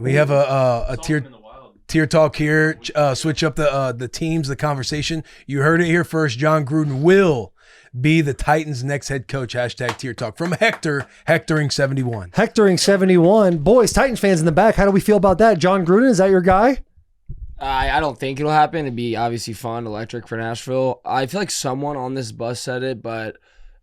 We have a tier talk here. Switch up the teams, the conversation. You heard it here first. Jon Gruden will be the Titans' next head coach. Hashtag tier talk from Hector, Hectoring71. Hectoring71. Boys, Titans fans in the back, how do we feel about that? Jon Gruden, is that your guy? I don't think it'll happen. It'd be obviously fun, electric for Nashville. I feel like someone on this bus said it, but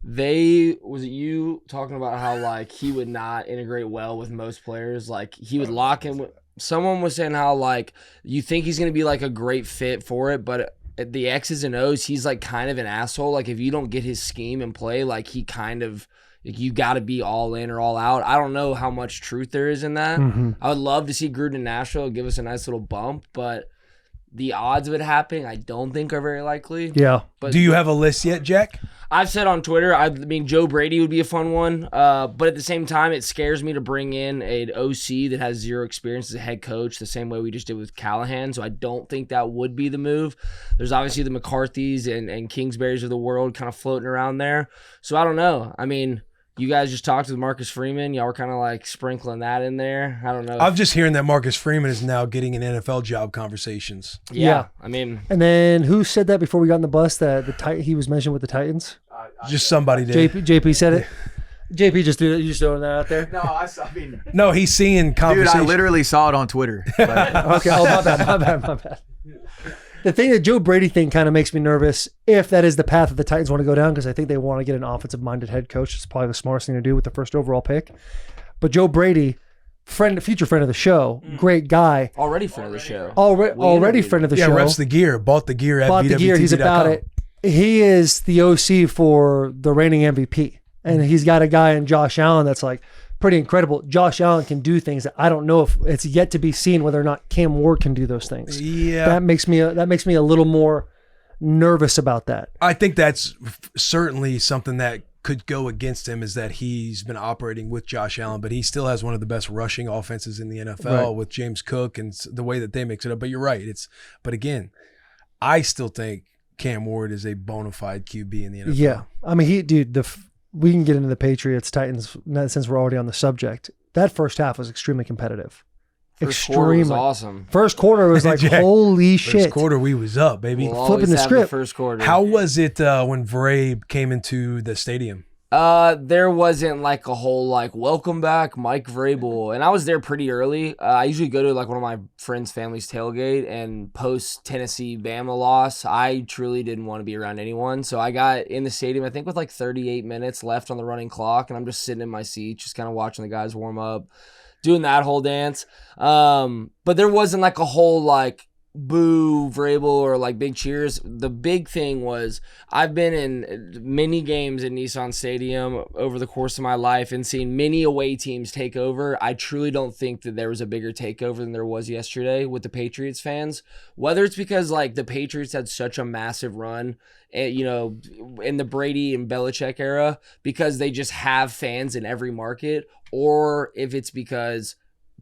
was it you talking about how like he would not integrate well with most players? Like he would lock in with, someone was saying how like you think he's going to be like a great fit for it, but the X's and O's, he's like kind of an asshole. Like if you don't get his scheme and play, like he kind of, like you got to be all in or all out. I don't know how much truth there is in that. I would love to see Gruden in Nashville give us a nice little bump, but the odds of it happening, I don't think are very likely. Yeah. But do you have a list yet, Jack? I've said on Twitter, I mean, Joe Brady would be a fun one. But at the same time, it scares me to bring in an OC that has zero experience as a head coach, the same way we just did with Callahan. So I don't think that would be the move. There's obviously the McCarthys and Kingsburys of the world kind of floating around there. So I don't know. I mean, you guys just talked with Marcus Freeman. Y'all were kind of like sprinkling that in there. I don't know. I'm just hearing that Marcus Freeman is now getting an NFL job conversations. Yeah. I mean. And then who said that before we got on the bus that he was mentioned with the Titans? Just somebody did. JP said it. JP just threw it. You just throwing that out there? No, I mean. No, he's seeing conversation. Dude, I literally saw it on Twitter. But. Okay. Oh, my bad. The thing that Joe Brady thing kind of makes me nervous if that is the path that the Titans want to go down, because I think they want to get an offensive-minded head coach. It's probably the smartest thing to do with the first overall pick. But Joe Brady, future friend of the show, great guy. Already friend of the show. Already friend of the show. Yeah, reps the gear. Bought the gear at BWTV.com. He's about it. He is the OC for the reigning MVP. And he's got a guy in Josh Allen that's like pretty incredible. Josh Allen can do things that I don't know if it's yet to be seen whether or not Cam Ward can do those things. Yeah, that makes me a little more nervous about that. I think that's certainly something that could go against him, is that he's been operating with Josh Allen, but he still has one of the best rushing offenses in the NFL with James Cook and the way that they mix it up. But you're right. But again, I still think Cam Ward is a bona fide QB in the NFL. Yeah, I mean, we can get into the Patriots, Titans, since we're already on the subject. That first half was extremely competitive. First quarter was awesome. First quarter was like, holy shit. First quarter, we was up, baby. We'll flipping the script. First quarter. How was it when Vrabel came into the stadium? There wasn't like a whole like welcome back Mike Vrabel, and I was there pretty early. I usually go to like one of my friends' family's tailgate, and post Tennessee Bama loss, I truly didn't want to be around anyone, so I got in the stadium I think with like 38 minutes left on the running clock, and I'm just sitting in my seat, just kind of watching the guys warm up, doing that whole dance. But there wasn't like a whole like boo Vrabel or like big cheers. The big thing was I've been in many games in Nissan Stadium over the course of my life and seen many away teams take over. I truly don't think that there was a bigger takeover than there was yesterday with the Patriots fans. Whether it's because like the Patriots had such a massive run, you know, in the Brady and Belichick era, because they just have fans in every market, or if it's because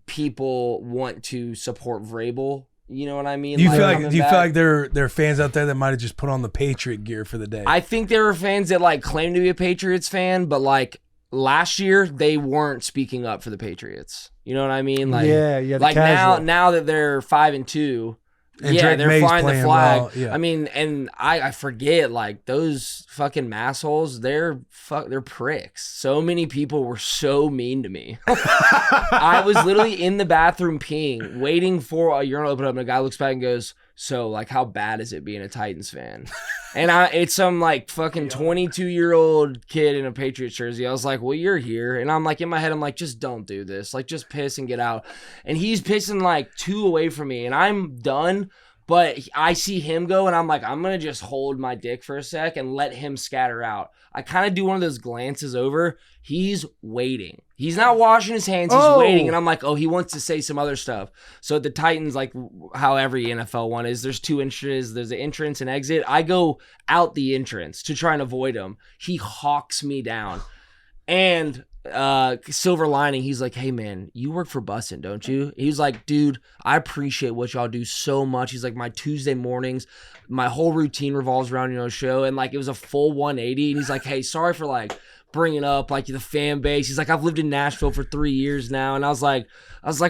people want to support Vrabel. You know what I mean? Do you feel like there are fans out there that might have just put on the Patriot gear for the day? I think there are fans that like claim to be a Patriots fan, but like last year they weren't speaking up for the Patriots. You know what I mean? Like, yeah. Like now that they're 5-2, and yeah, Drake they're May's flying the playing flag. well, yeah. I mean, and I forget, like those fucking massholes, they're pricks. So many people were so mean to me. I was literally in the bathroom peeing, waiting for a urinal to open up, and a guy looks back and goes, "So, like, how bad is it being a Titans fan?" And it's some like fucking 22-year-old kid in a Patriots jersey. I was like, "Well, you're here," and I'm like in my head, I'm like, "Just don't do this. Like, just piss and get out." And he's pissing like 2 away from me, and I'm done. But I see him go, and I'm like, I'm going to just hold my dick for a sec and let him scatter out. I kind of do one of those glances over. He's waiting. He's not washing his hands. He's waiting. And I'm like, oh, he wants to say some other stuff. So the Titans, like how every NFL one is, there's 2 entrances. There's an entrance and exit. I go out the entrance to try and avoid him. He hawks me down. And silver lining, he's like, "Hey man, you work for Bussin, don't you?" He's like, "Dude, I appreciate what y'all do so much." He's like, "My Tuesday mornings, my whole routine revolves around your show." And like it was a full 180. And he's like, "Hey, sorry for like bringing up like the fan base. He's like, I've lived in Nashville for 3 years now, and I was like,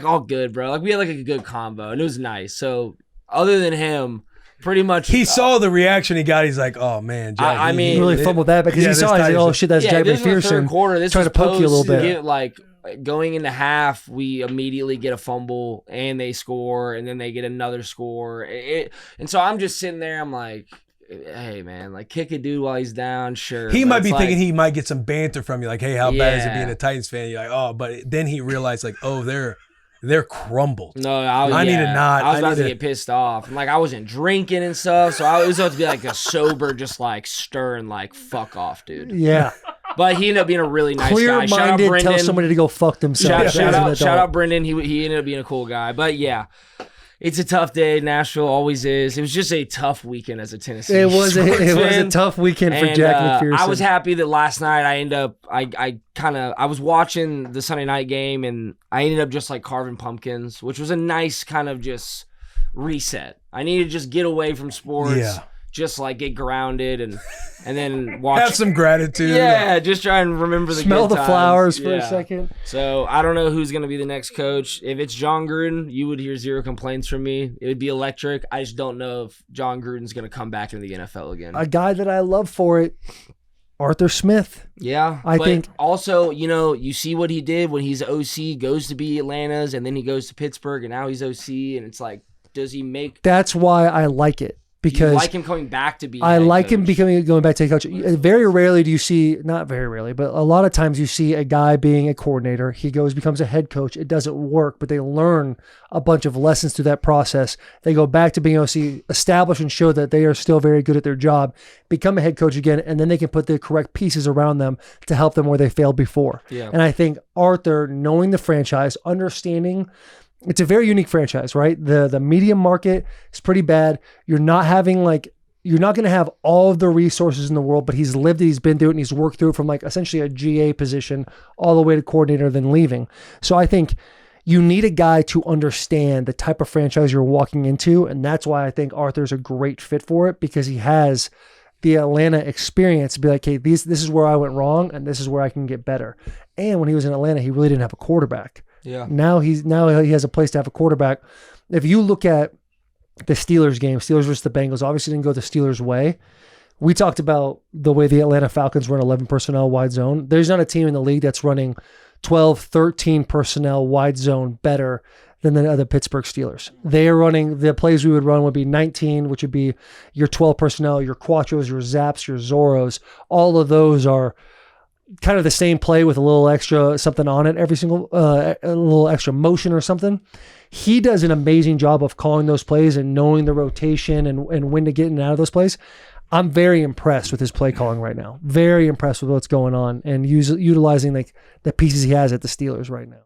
all good, bro. Like we had like a good combo, and it was nice. So other than him, pretty much he saw the reaction he got. He's like, oh man, Jack, I mean, he really fumbled that because he saw it. Like, oh shit, that's Jack this was the McPherson third quarter. This trying was to poke you a little bit. Like going into half, we immediately get a fumble and they score, and then they get another score. And so I'm just sitting there. I'm like, hey man, like kick a dude while he's down, sure. He but might it's be like, thinking he might get some banter from you, like, hey, how bad is it Yeah. being a Titans fan? You're like, oh, but then he realized, like, oh, they're crumbled. No, I I need to not- I was I about need to to- get pissed off. And, like I wasn't drinking and stuff, so I was about to be like a sober, just like stern, like fuck off, dude. Yeah, But he ended up being a really nice guy. Shout out clear-minded. Brendan. Tell somebody to go fuck themselves. Shout out Brendan. He ended up being a cool guy. But yeah, it's a tough day. Nashville always is. It was just a tough weekend as a Tennessee. It was sports a fan. tough weekend for And, Jack McPherson. I was happy that last night I was watching the Sunday night game, and I ended up just like carving pumpkins, which was a nice kind of just reset. I needed to just get away from sports. Yeah. Just like get grounded and then watch. Have some gratitude. Yeah, just try and remember the Smell good the times. flowers for a Yeah. second. So I don't know who's going to be the next coach. If it's Jon Gruden, you would hear zero complaints from me. It would be electric. I just don't know if Jon Gruden's going to come back into the NFL again. A guy that I love for it, Arthur Smith. Yeah, I but think- also, you see what he did when he's OC, goes to be Atlanta's, and then he goes to Pittsburgh, and now he's OC, and it's like, does he make? That's why I like it. Because you like him coming back to be? I head like him coach? going back to head coach. Very rarely do you see, not very rarely, but a lot of times you see a guy being a coordinator. He becomes a head coach. It doesn't work, but they learn a bunch of lessons through that process. They go back to being OC, establish and show that they are still very good at their job, become a head coach again, and then they can put the correct pieces around them to help them where they failed before. Yeah. And I think Arthur, knowing the franchise, understanding it's a very unique franchise, right? The medium market is pretty bad. You're not going to have all of the resources in the world, but he's lived it, he's been through it, and he's worked through it from like essentially a GA position all the way to coordinator, then leaving. So I think you need a guy to understand the type of franchise you're walking into, and that's why I think Arthur's a great fit for it, because he has the Atlanta experience to be like, hey, this is where I went wrong, and this is where I can get better. And when he was in Atlanta, he really didn't have a quarterback. Yeah. Now he has a place to have a quarterback. If you look at the Steelers game, Steelers versus the Bengals, obviously didn't go the Steelers' way. We talked about the way the Atlanta Falcons run 11 personnel wide zone. There's not a team in the league that's running 12, 13 personnel wide zone better than the Pittsburgh Steelers. They are running, the plays we would run would be 19, which would be your 12 personnel, your Quattros, your Zaps, your Zorros. All of those are kind of the same play with a little extra something on it, a little extra motion or something. He does an amazing job of calling those plays and knowing the rotation and when to get in and out of those plays. I'm very impressed with his play calling right now. Very impressed with what's going on and utilizing like the pieces he has at the Steelers right now.